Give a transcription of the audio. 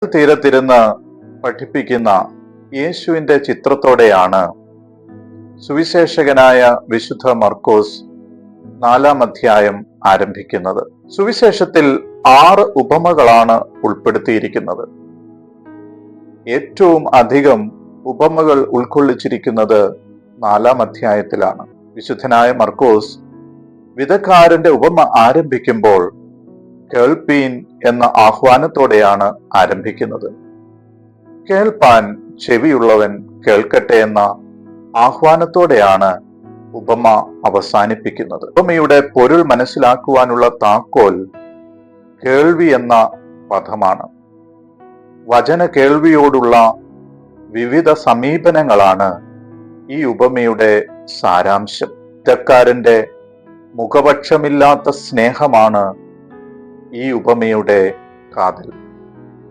തീരത്തിരുന്ന് പഠിപ്പിക്കുന്ന യേശുവിന്റെ ചിത്രത്തോടെയാണ് സുവിശേഷകനായ വിശുദ്ധ മർക്കോസ് 4-ാം അധ്യായം ആരംഭിക്കുന്നത്. സുവിശേഷത്തിൽ 6 ഉപമകളാണ് ഉൾപ്പെടുത്തിയിരിക്കുന്നത്. ഏറ്റവും അധികം ഉപമകൾ ഉൾക്കൊള്ളിച്ചിരിക്കുന്നത് 4-ാം അധ്യായത്തിലാണ്. വിശുദ്ധനായ മർക്കോസ് വിധക്കാരന്റെ ഉപമ ആരംഭിക്കുമ്പോൾ കേൾപ്പീൻ എന്ന ആഹ്വാനത്തോടെയാണ് ആരംഭിക്കുന്നത്. കേൾപ്പാൻ ചെവിയുള്ളവൻ കേൾക്കട്ടെ എന്ന ആഹ്വാനത്തോടെയാണ് ഉപമ അവസാനിപ്പിക്കുന്നത്. ഉപമയുടെ പൊരുൾ മനസ്സിലാക്കുവാനുള്ള താക്കോൽ കേൾവി എന്ന പദമാണ്. വചന കേൾവിയോടുള്ള വിവിധ സമീപനങ്ങളാണ് ഈ ഉപമയുടെ സാരാംശം. വിധക്കാരന്റെ മുഖപക്ഷമില്ലാത്ത സ്നേഹമാണ് ഈ ഉപമയുടെ കാതൽ.